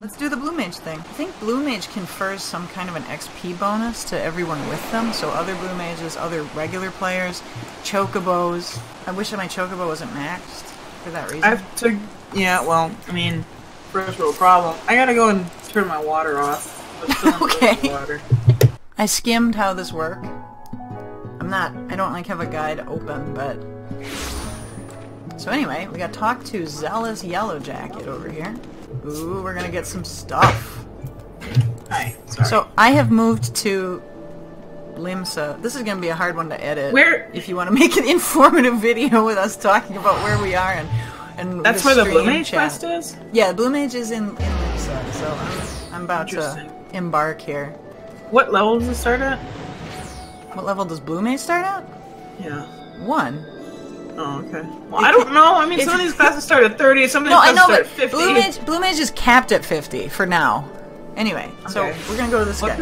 Let's do the Blue Mage thing. I think Blue Mage confers some kind of an XP bonus to everyone with them, so other Blue Mages, other regular players, Chocobos. I wish that my Chocobo wasn't maxed for that reason. I have to... Yeah, well, I mean, first world problem. I gotta go and turn my water off. Okay. Water. I skimmed how this worked. I don't like have a guide open, but... So anyway, we got to talk to Zealous Yellow Jacket over here. Ooh, we're gonna get some stuff. Hi, sorry. So I have moved to Limsa. This is gonna be a hard one to edit. Where? If you want to make an informative video with us talking about where we are and That's where the Blue Mage quest is? Yeah, Blue Mage is in Limsa, so I'm about to embark here. What level does it start at? What level does Blue Mage start at? Yeah. 1. Oh, okay. Well, I don't know. I mean, some of these classes start at 30, some of these classes start at 50. Blue Mage is capped at 50 for now. Anyway, so we're gonna go to this guy.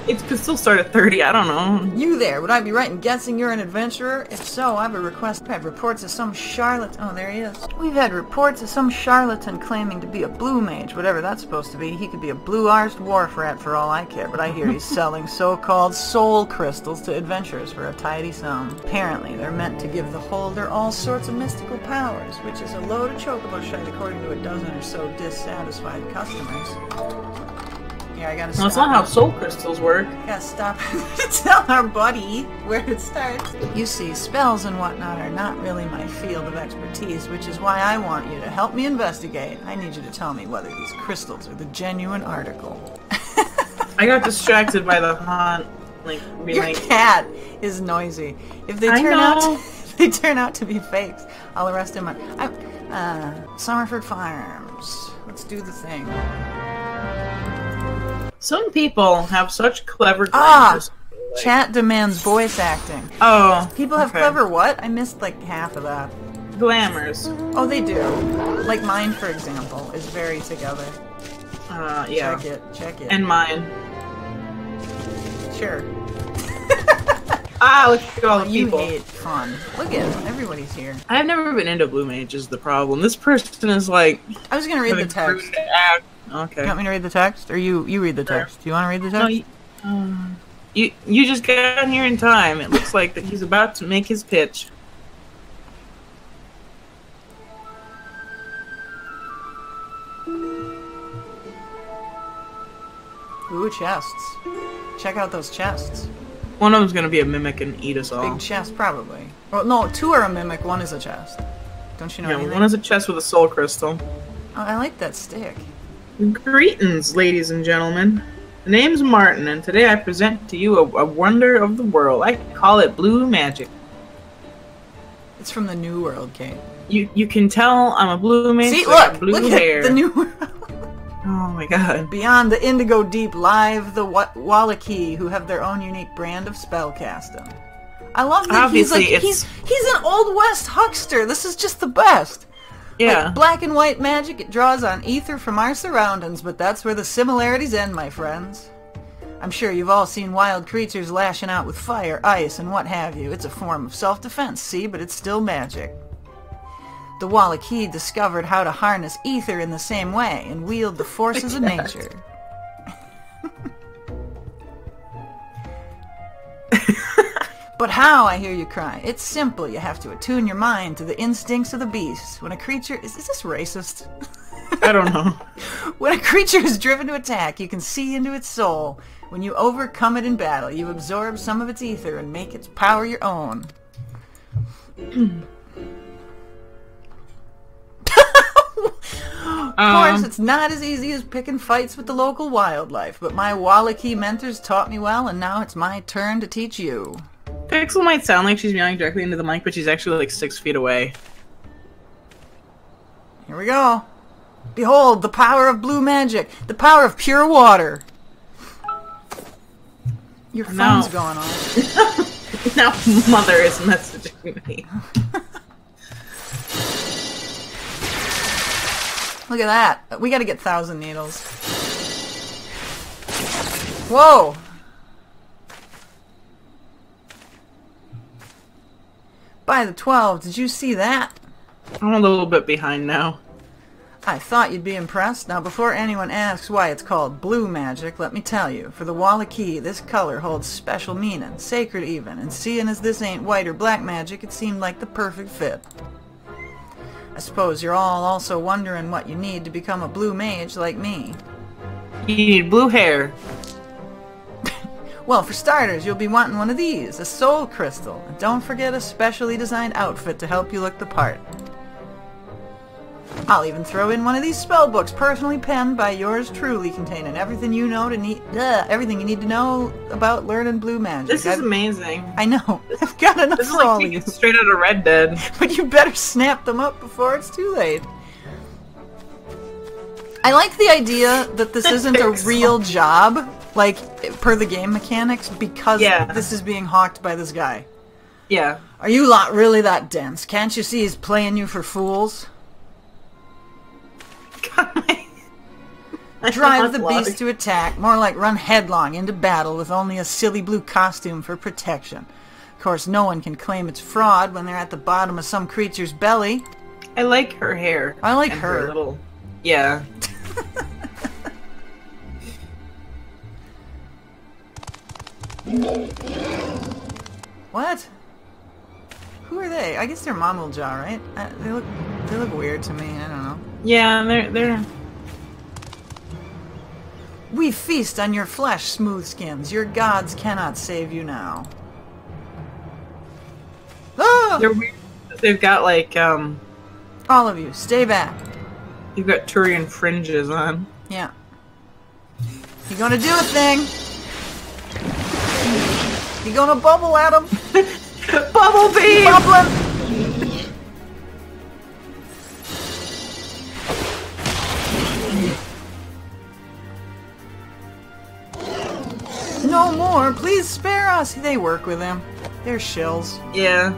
It could still start at 30, I don't know. You there, would I be right in guessing you're an adventurer? If so, I have a request. We've had reports of some charlatan. Oh, there he is. We've had reports of some charlatan claiming to be a blue mage, whatever that's supposed to be. He could be a blue-arsed wharf rat for all I care, but I hear he's selling so-called soul crystals to adventurers for a tidy sum. Apparently, they're meant to give the holder all sorts of mystical powers, which is a load of chocobo shite according to a dozen or so dissatisfied customers. Yeah, I gotta stop. Well, it's not how soul crystals work. Gotta stop to tell our buddy where it starts. You see, spells and whatnot are not really my field of expertise, which is why I want you to help me investigate. I need you to tell me whether these crystals are the genuine article. I got distracted by the haunt. Your cat is noisy. If they turn out to be fakes, I'll arrest him. Summerford Farms. Let's do the thing. Some people have such clever glamours. Chat demands voice acting. Oh. People have clever what? I missed like half of that. Glamours. Oh, they do. Like mine, for example, is very together. Yeah. Check it. And mine. Sure. Look at all the people. You hate fun. Look at them. Everybody's here. I've never been into Blue Mage is the problem. This person is like... I was gonna read the text. Okay. You want me to read the text? Or you read the text? Do you want to read the text? No, you just got in here in time. It looks like that he's about to make his pitch. Ooh, chests. Check out those chests. One of them's gonna be a mimic and eat us all. Big chest, probably. Well, no, 2 are a mimic, 1 is a chest. Don't you know anything? One is a chest with a soul crystal. Oh, I like that stick. Greetings, ladies and gentlemen. The name's Martyn, and today I present to you a wonder of the world. I call it blue magic. It's from the New World, Kate. You can tell I'm a blue mage. See, look at the New World. Oh my god. Beyond the Indigo Deep live the Wallachie, who have their own unique brand of spellcasting. I love that he's an Old West huckster. This is just the best. Yeah. Like black and white magic, it draws on ether from our surroundings, but that's where the similarities end, my friends. I'm sure you've all seen wild creatures lashing out with fire, ice, and what have you. It's a form of self-defense, see, but it's still magic. The Wallachie discovered how to harness ether in the same way and wield the forces of nature. But how, I hear you cry. It's simple. You have to attune your mind to the instincts of the beast. When a creature... Is this racist? I don't know. When a creature is driven to attack, you can see into its soul. When you overcome it in battle, you absorb some of its ether and make its power your own. Of course, it's not as easy as picking fights with the local wildlife, but my Wallachie mentors taught me well, and now it's my turn to teach you. Pixel might sound like she's yelling directly into the mic, but she's actually like 6 feet away. Here we go. Behold, the power of blue magic. The power of pure water. Your phone's going off. Now Mother is messaging me. Look at that. We gotta get 1,000 needles. Whoa! By the 12, did you see that? I'm a little bit behind now. I thought you'd be impressed. Now, before anyone asks why it's called blue magic, let me tell you. For the Wallachie, this color holds special meaning, sacred even, and seeing as this ain't white or black magic, it seemed like the perfect fit. I suppose you're all also wondering what you need to become a blue mage like me. You need blue hair. Well, for starters, you'll be wanting one of these, a soul crystal. And don't forget a specially designed outfit to help you look the part. I'll even throw in one of these spell books personally penned by yours truly, containing everything you know everything you need to know about learning blue magic. This is amazing. I know. I've got enough This is for all like of you. straight out of Red Dead. But you better snap them up before it's too late. I like the idea that this isn't a real job, like, per the game mechanics, because this is being hawked by this guy. Yeah. Are you lot really that dense? Can't you see he's playing you for fools? Drive the beast to attack, more like run headlong into battle with only a silly blue costume for protection. Of course, no one can claim it's fraud when they're at the bottom of some creature's belly. I like her hair. I like and her. Little... Yeah. What? Who are they? I guess they're Mongrel Jaw, right? They look weird to me. I don't know. Yeah, they're. We feast on your flesh, smooth skins. Your gods cannot save you now. Ah! They're weird. They've got like All of you, stay back. You've got Turian fringes on. Yeah. You gonna do a thing? You gonna bubble at him? Bubble beam! Bubbling! No more! Please spare us! They work with him. They're shills. Yeah.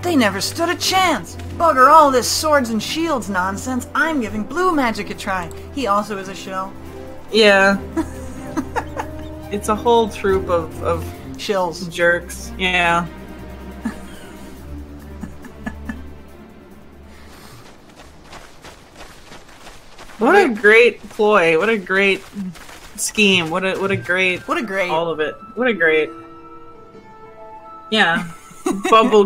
They never stood a chance! Bugger all this swords and shields nonsense. I'm giving blue magic a try. He also is a shill. Yeah. It's a whole troop of Shills. jerks. Yeah. What a great ploy. What a great scheme. What a great all of it. What a great. Yeah. Bubble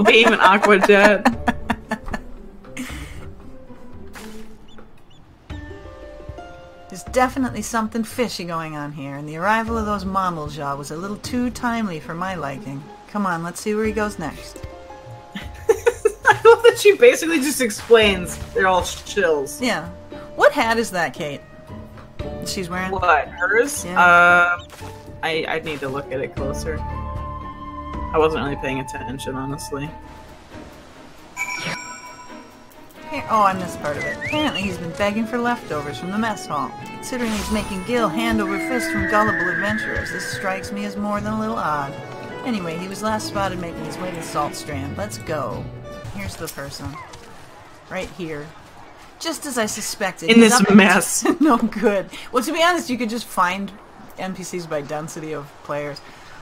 beam and aqua jet. There's definitely something fishy going on here, and the arrival of those Mongrel was a little too timely for my liking. Come on, let's see where he goes next. I love that she basically just explains they're all shills. Yeah. What hat is that, Kate? She's wearing? What, hers? Yeah. I'd need to look at it closer. I wasn't really paying attention, honestly. Oh, I missed part of it. Apparently he's been begging for leftovers from the mess hall. Considering he's making Gil hand over fist from gullible adventurers, this strikes me as more than a little odd. Anyway, he was last spotted making his way to Salt Strand. Let's go. Here's the person. Right here. Just as I suspected. In this mess. No good. Well, to be honest, you could just find NPCs by density of players.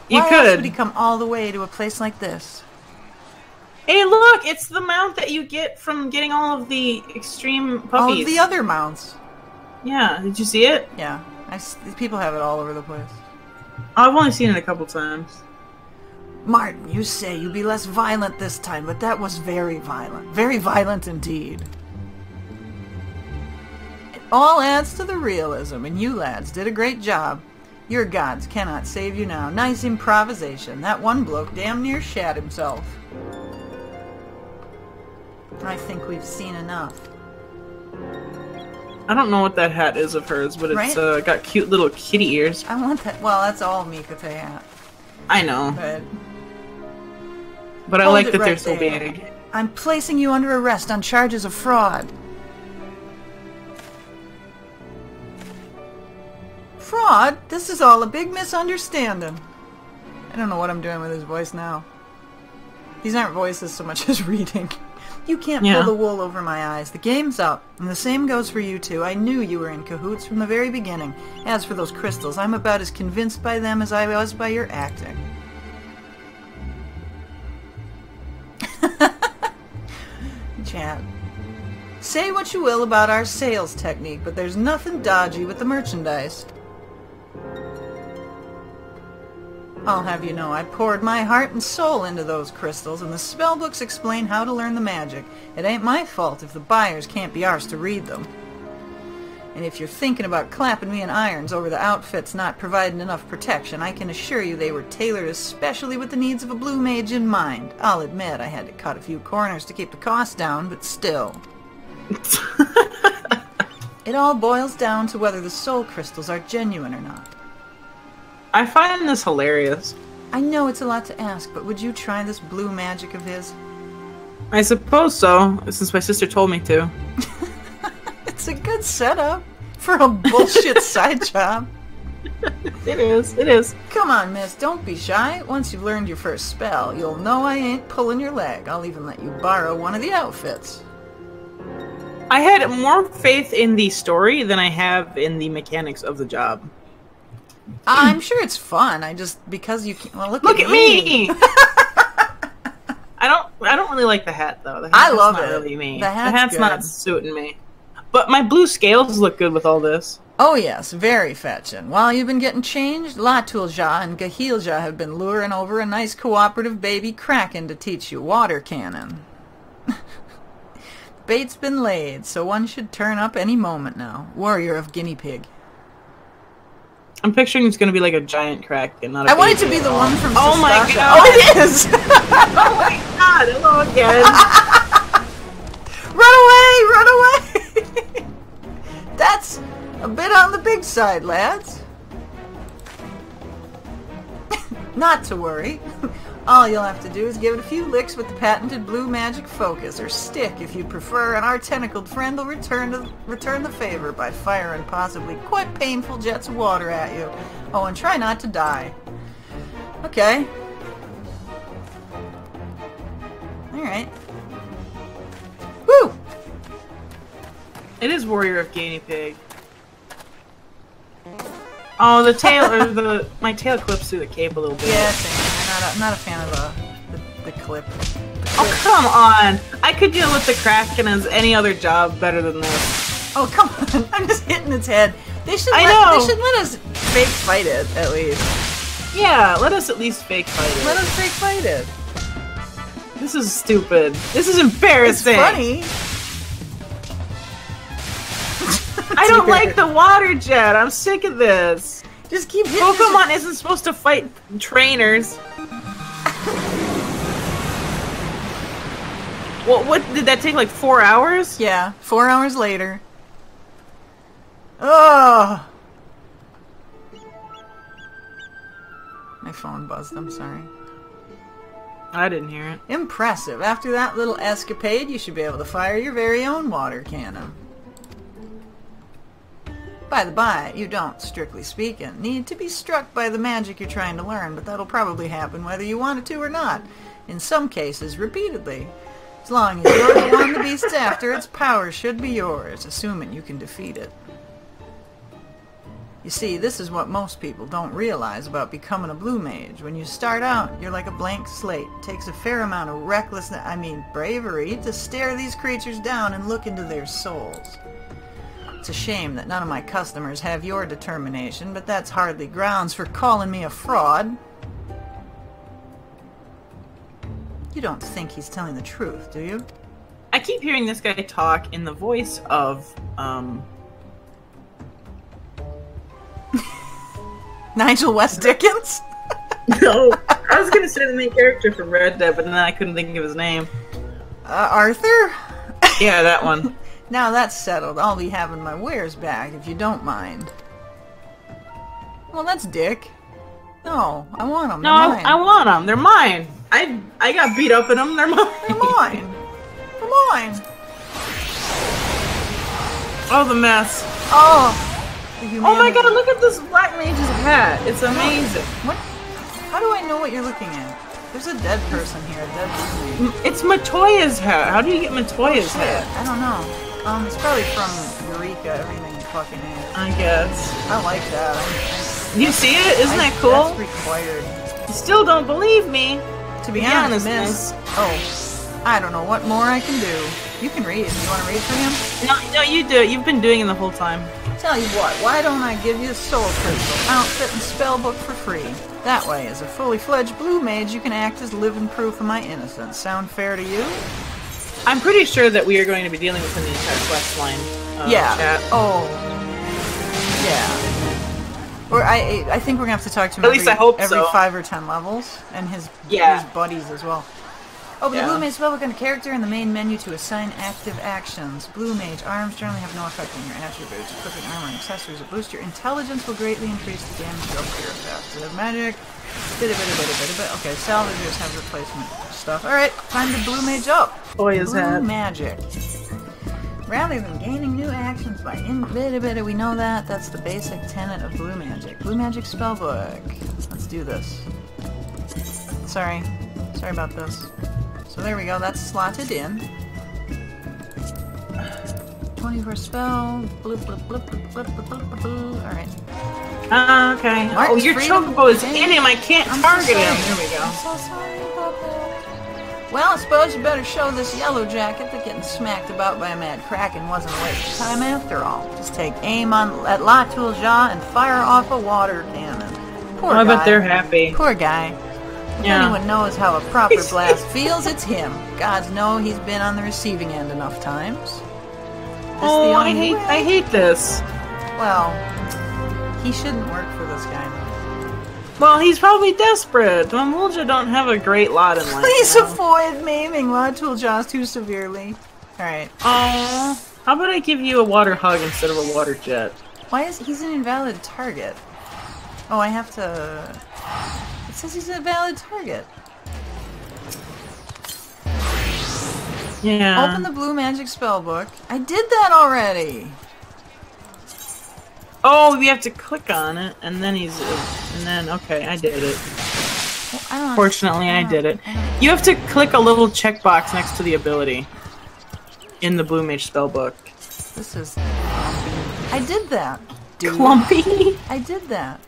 You Why could. else would he come all the way to a place like this? Hey, look! It's the mount that you get from getting all of the extreme puppies. All of the other mounts. Yeah, did you see it? Yeah. People have it all over the place. I've only seen it a couple times. Martyn, you say you be less violent this time, but that was very violent. Very violent indeed. It all adds to the realism, and you lads did a great job. Your gods cannot save you now. Nice improvisation. That one bloke damn near shat himself. I think we've seen enough. I don't know what that hat is of hers, but it's got cute little kitty ears. I want that. Well, that's all Mikate hat. I know. But I Hold like it that they're right so there. big. I'm placing you under arrest on charges of fraud. Fraud? This is all a big misunderstanding. I don't know what I'm doing with his voice now. These aren't voices so much as reading. You can't pull the wool over my eyes. The game's up, and the same goes for you two. I knew you were in cahoots from the very beginning. As for those crystals, I'm about as convinced by them as I was by your acting. Chat. Say what you will about our sales technique, but there's nothing dodgy with the merchandise. I'll have you know I poured my heart and soul into those crystals, and the spellbooks explain how to learn the magic. It ain't my fault if the buyers can't be arsed to read them. And if you're thinking about clapping me in irons over the outfits not providing enough protection, I can assure you they were tailored especially with the needs of a blue mage in mind. I'll admit I had to cut a few corners to keep the cost down, but still. It all boils down to whether the soul crystals are genuine or not. I find this hilarious. I know it's a lot to ask, but would you try this blue magic of his? I suppose so, since my sister told me to. It's a good setup for a bullshit side job. It is. Come on, miss, don't be shy. Once you've learned your first spell, you'll know I ain't pulling your leg. I'll even let you borrow one of the outfits. I had more faith in the story than I have in the mechanics of the job. I'm sure it's fun. I just, because you can't, well, look at me! I don't really like the hat though. The hat's I love not it. Really me. The hat's good. Not suiting me. But my blue scales look good with all this. Oh yes, very fetching. While you've been getting changed, Latulja and Gahilja have been luring over a nice cooperative baby Kraken to teach you water cannon. Bait's been laid, so one should turn up any moment now. Warrior of Guinea Pig. I'm picturing it's going to be like a giant Kraken, not a I want it baby to be the one from Oh my Sastasha. god! Oh, it is! Oh my god, hello again! Run away! Run away! That's a bit on the big side, lads. Not to worry. All you'll have to do is give it a few licks with the patented blue magic focus, or stick if you prefer, and our tentacled friend will return the favor by firing possibly quite painful jets of water at you. Oh, and try not to die. Okay. Alright. Woo! It is Warrior of Guinea Pig. Oh, the tail, or my tail clips through the cape a little bit. Yeah, same. I'm not a fan of the clip. Oh, come on! I could deal with the Kraken as any other job better than this. Oh, come on. I'm just hitting its head. They should They should let us fake fight it, at least. Yeah, let us at least fake fight it. Let us fake fight it. This is stupid. This is embarrassing. It's funny. I don't like the water jet. I'm sick of this. Just keep hitting Pokemon isn't supposed to fight trainers. Well, what did that take? Like 4 hours? Yeah, 4 hours later. Oh! My phone buzzed, I'm sorry. I didn't hear it. Impressive. After that little escapade, you should be able to fire your very own water cannon. By the by, you don't, strictly speaking, need to be struck by the magic you're trying to learn, but that'll probably happen whether you want it to or not. In some cases, repeatedly. As long as you're the one the beast's after, its power should be yours, assuming you can defeat it. You see, this is what most people don't realize about becoming a blue mage. When you start out, you're like a blank slate. It takes a fair amount of bravery, to stare these creatures down and look into their souls. It's a shame that none of my customers have your determination, but that's hardly grounds for calling me a fraud. You don't think he's telling the truth, do you? I keep hearing this guy talk in the voice of, Nigel West Dickens? No, I was gonna say the main character from Red Dead, but then I couldn't think of his name. Arthur? Yeah, that one. Now that's settled. I'll be having my wares back, if you don't mind. Well, that's Dick. No, I want them. No, I want them. They're mine. I got beat up in them. They're mine. They're mine. They're mine. Oh, the mess. Oh. Oh my god, look at this Black Mage's hat. It's amazing. What? How do I know what you're looking at? There's a dead person here, a dead blue mage. It's Matoya's hat. How do you get Matoya's hat? I don't know. It's probably from Eureka, everything fucking is. I guess. I like that. You see it? Isn't that cool? That's required. You still don't believe me. To be honest, miss. Oh. I don't know what more I can do. You can read. You want to read for him? No, you do it. You've been doing it the whole time. Tell you what, why don't I give you a soul crystal, outfit, and spellbook for free? That way, as a fully fledged blue mage, you can act as living proof of my innocence. Sound fair to you? I'm pretty sure that we are going to be dealing with him the entire quest line. Yeah. Chat. Oh. Yeah. Or I think we're gonna have to talk to him At least I hope every so. 5 or 10 levels, and his buddies as well. Oh, but the Blue Mage spellbook on a character in the main menu to assign active actions. Blue Mage arms generally have no effect on your attributes. Equipping armor and accessories that boost your intelligence will greatly increase the damage dealt to your effects. They have magic. Okay, salvagers have replacement stuff. Alright, time to Blue Mage up. Boy, is Blue that. magic. Rather than gaining new actions by we know that. That's the basic tenet of Blue Magic. Blue Magic spellbook. Let's do this. Sorry about this. So there we go, that's slotted in. 24 spell. Bloop, bloop, bloop, bloop, bloop, bloop, bloop, bloop. Alright. Okay. Martyn's your chocobo is in him. I can't target him. There we go. I'm so sorry about that. Well, I suppose you better show this yellow jacket that getting smacked about by a mad kraken wasn't a waste of time after all. Just take aim at Latul Jah and fire off a water cannon. Poor guy. I bet they're happy. Poor guy. If anyone knows how a proper blast feels, it's him. Gods know he's been on the receiving end enough times. I hate this. Well, he shouldn't work for this guy. Well, he's probably desperate. Mulja don't have a great lot in life. Please avoid maiming Latul Jah too severely. Alright. How about I give you a water hug instead of a water jet? Why is he's an invalid target? Oh, I have to... It says he's a valid target. Yeah. Open the Blue Magic spellbook. I did that already. Oh, we have to click on it, and then okay, I did it. Well, Fortunately, I did it. You have to click a little checkbox next to the ability in the Blue Mage spellbook. This is... I did that. Dude. Clumpy? I did that.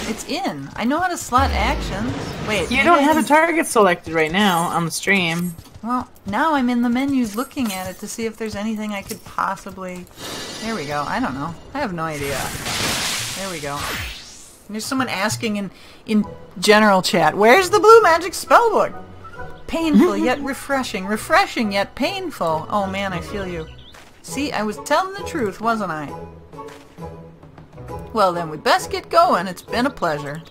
It's in. I know how to slot actions. Wait. You don't have a target selected right now on the stream. Well, now I'm in the menus looking at it to see if there's anything I could possibly... There we go. I don't know. I have no idea. There we go. And there's someone asking in general chat, where's the Blue Magic spellbook? Painful yet refreshing. Refreshing yet painful. Oh man, I feel you. See, I was telling the truth, wasn't I? Well then, we best get going. It's been a pleasure.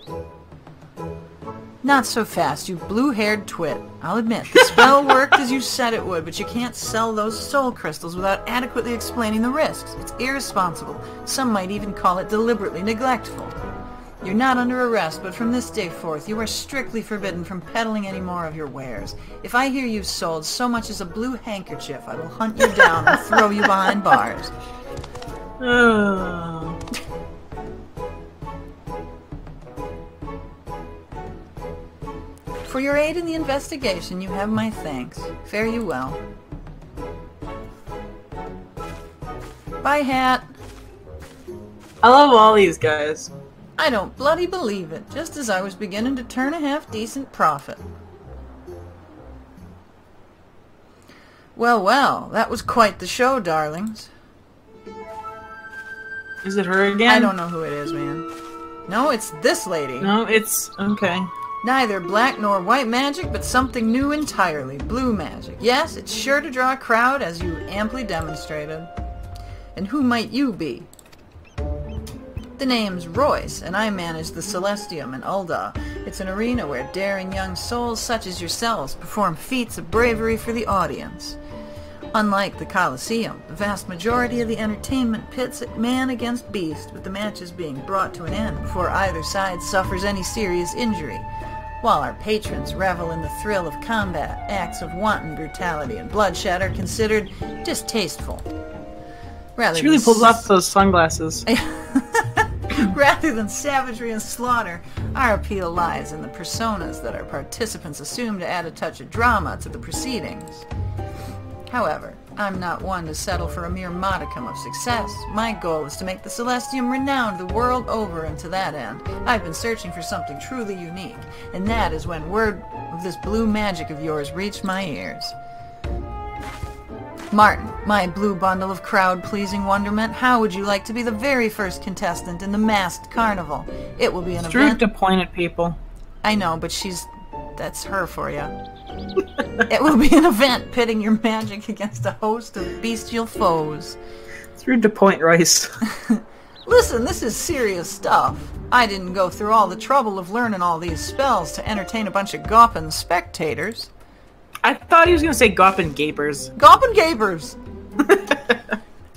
Not so fast, you blue-haired twit. I'll admit, the spell worked as you said it would, but you can't sell those soul crystals without adequately explaining the risks. It's irresponsible. Some might even call it deliberately neglectful. You're not under arrest, but from this day forth, you are strictly forbidden from peddling any more of your wares. If I hear you've sold so much as a blue handkerchief, I will hunt you down and throw you behind bars. For your aid in the investigation, you have my thanks. Fare you well. Bye, Hat. I love all these guys. I don't bloody believe it, just as I was beginning to turn a half-decent profit. Well, well, that was quite the show, darlings. Is it her again? I don't know who it is, man. No, it's this lady. No, it's... okay. Neither black nor white magic, but something new entirely. Blue magic. Yes, it's sure to draw a crowd, as you amply demonstrated. And who might you be? The name's Royce, and I manage the Celestium in Ulda. It's an arena where daring young souls such as yourselves perform feats of bravery for the audience. Unlike the Colosseum, the vast majority of the entertainment pits it man against beast, with the matches being brought to an end before either side suffers any serious injury, while our patrons revel in the thrill of combat. Acts of wanton brutality and bloodshed are considered distasteful. She really pulls off those sunglasses. Rather than savagery and slaughter, our appeal lies in the personas that our participants assume to add a touch of drama to the proceedings. However, I'm not one to settle for a mere modicum of success. My goal is to make the Celestium renowned the world over, and to that end, I've been searching for something truly unique, and that is when word of this blue magic of yours reached my ears. Martyn, my blue bundle of crowd-pleasing wonderment, how would you like to be the very first contestant in the masked carnival? It will be an event... True to pointed people. I know, but that's her for you. It will be an event pitting your magic against a host of bestial foes. Through to point Rice. Listen, this is serious stuff. I didn't go through all the trouble of learning all these spells to entertain a bunch of gawping spectators. I thought he was going to say Goppin' Gapers. Goppin' Gapers!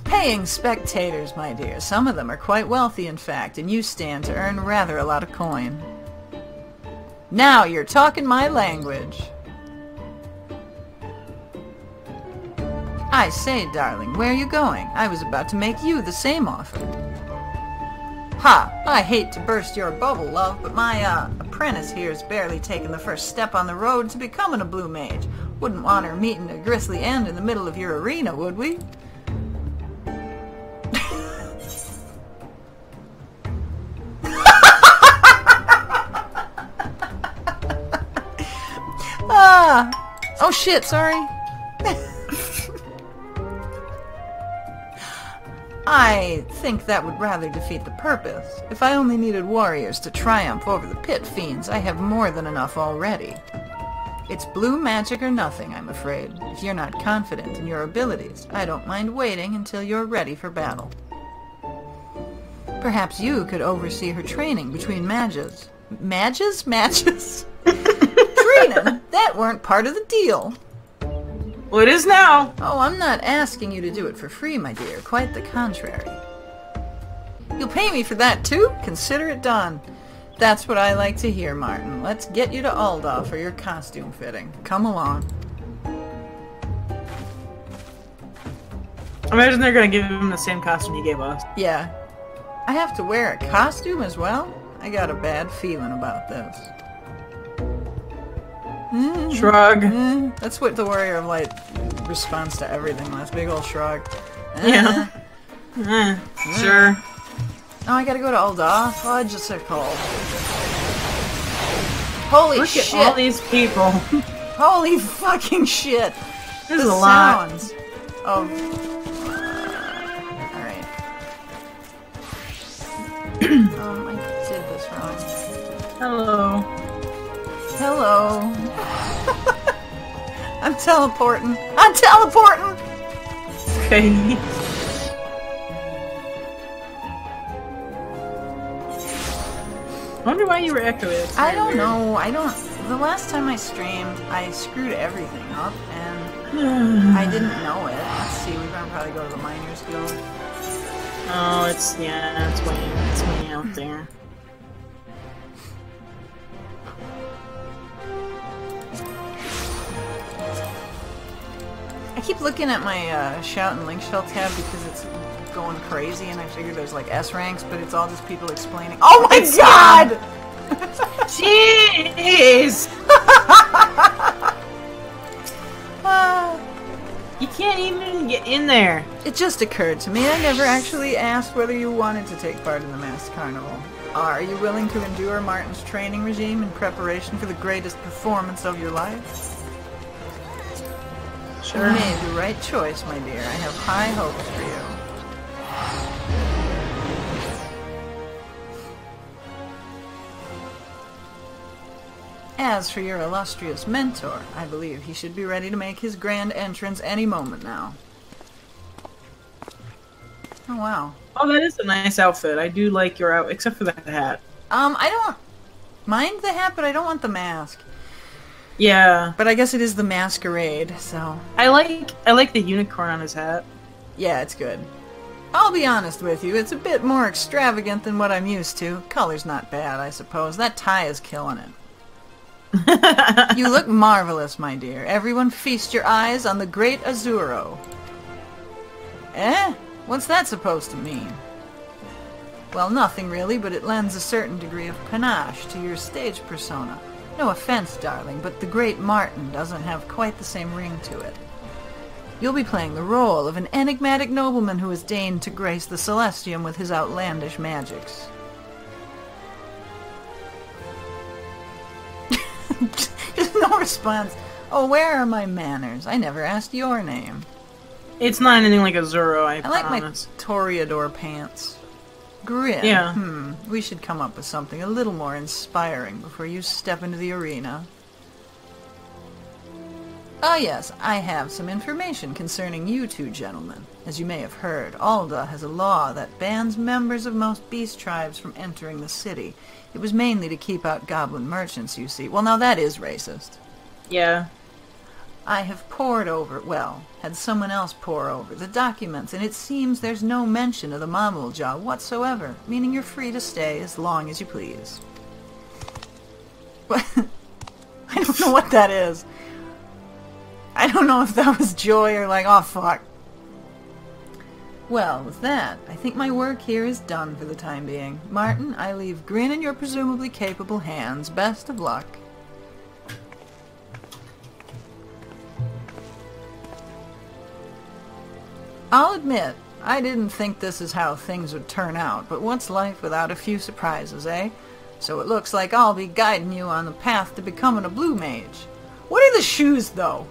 Paying spectators, my dear. Some of them are quite wealthy, in fact, and you stand to earn rather a lot of coin. Now you're talking my language. I say, darling, where are you going? I was about to make you the same offer. Ha! I hate to burst your bubble, love, but my, apprentice here's barely taken the first step on the road to becoming a blue mage. Wouldn't want her meeting a grisly end in the middle of your arena, would we? Oh shit, sorry. I think that would rather defeat the purpose. If I only needed warriors to triumph over the pit fiends, I have more than enough already. It's blue magic or nothing, I'm afraid. If you're not confident in your abilities, I don't mind waiting until you're ready for battle. Perhaps you could oversee her training between mages. Mages? Matches? Training? That weren't part of the deal. Well, it is now. Oh, I'm not asking you to do it for free, my dear. Quite the contrary. You'll pay me for that, too? Consider it done. That's what I like to hear, Martyn. Let's get you to Ul'dah for your costume fitting. Come along. Imagine they're going to give him the same costume he gave us. Yeah. I have to wear a costume as well? I got a bad feeling about this. Shrug. That's what the Warrior of Light responds to everything. That's big old shrug. Yeah. Sure. Oh, I gotta go to Ul'dah. Fudgesicle. Holy Look shit! at all these people. Holy fucking shit! This is a lot. Sounds of... Alright. I did this wrong. Hello. Hello. I'm teleporting. I'm teleporting! Okay. I wonder why you were echoing. I don't know. The last time I streamed, I screwed everything up, and I didn't know it. Let's see, we're gonna probably go to the Miners Guild. Oh, it's way out there. I keep looking at my Shout and Link Shell tab because it's going crazy, and I figure there's like S ranks, but it's all just people explaining. Oh my god! Jeez! You can't even get in there. It just occurred to me, I never actually asked whether you wanted to take part in the Masked Carnival. Are you willing to endure Martyn's training regime in preparation for the greatest performance of your life? Sure. You made the right choice, my dear. I have high hopes for you. As for your illustrious mentor, I believe he should be ready to make his grand entrance any moment now. Oh, wow. Oh, that is a nice outfit. I do like your outfit, except for the hat. I don't mind the hat, but I don't want the mask. Yeah. But I guess it is the masquerade, so... I like the unicorn on his hat. Yeah, it's good. I'll be honest with you, it's a bit more extravagant than what I'm used to. Color's not bad, I suppose. That tie is killing it. You look marvelous, my dear. Everyone feast your eyes on the great Azuro. Eh? What's that supposed to mean? Well, nothing really, but it lends a certain degree of panache to your stage persona. No offense, darling, but the great Martyn doesn't have quite the same ring to it. You'll be playing the role of an enigmatic nobleman who has deigned to grace the Celestium with his outlandish magics. There's no response. Oh, where are my manners? I never asked your name. It's not anything like Azuro, I like promise. My Toreador pants. Grin. Yeah. We should come up with something a little more inspiring before you step into the arena. Oh yes, I have some information concerning you two gentlemen. As you may have heard, Alda has a law that bans members of most beast tribes from entering the city. It was mainly to keep out goblin merchants, you see. Well, now that is racist. Yeah. I have pored over, had someone else pore over the documents, and it seems there's no mention of the Mamulja whatsoever, meaning you're free to stay as long as you please. I don't know what that is. I don't know if that was joy or like, oh fuck. Well, with that, I think my work here is done for the time being. Martyn, I leave Grin in your presumably capable hands. Best of luck. I'll admit, I didn't think this is how things would turn out, but what's life without a few surprises, eh? So it looks like I'll be guiding you on the path to becoming a blue mage. What are the shoes, though?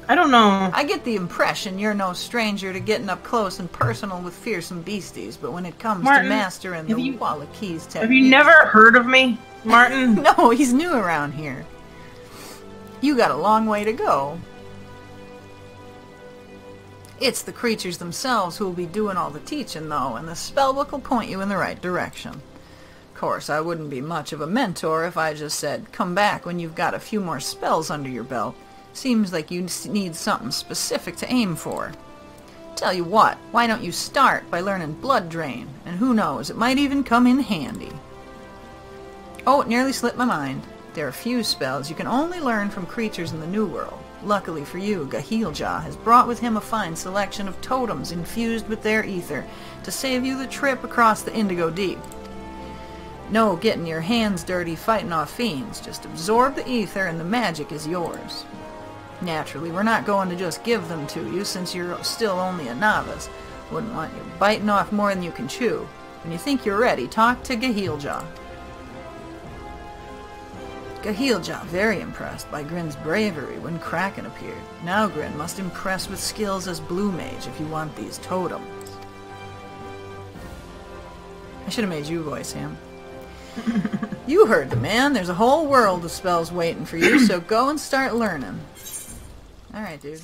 I don't know. I get the impression you're no stranger to getting up close and personal with fearsome beasties, but when it comes Martyn, to mastering the Wallakeys technique... Have you never heard of me, Martyn? No, he's new around here. You got a long way to go. It's the creatures themselves who will be doing all the teaching, though, and the spellbook will point you in the right direction. Of course, I wouldn't be much of a mentor if I just said, come back when you've got a few more spells under your belt. Seems like you need something specific to aim for. Tell you what, why don't you start by learning Blood Drain, and who knows, it might even come in handy. Oh, it nearly slipped my mind. There are few spells you can only learn from creatures in the New World. Luckily for you, Gahilja has brought with him a fine selection of totems infused with their ether to save you the trip across the Indigo Deep. No getting your hands dirty fighting off fiends. Just absorb the ether and the magic is yours. Naturally, we're not going to just give them to you since you're still only a novice. Wouldn't want you biting off more than you can chew. When you think you're ready, talk to Gahilja. Gahilja, very impressed by Grin's bravery when Kraken appeared. Now Grin must impress with skills as Blue Mage if you want these totems. I should have made you voice him. You heard the man. There's a whole world of spells waiting for you, so go and start learning. Alright, dude.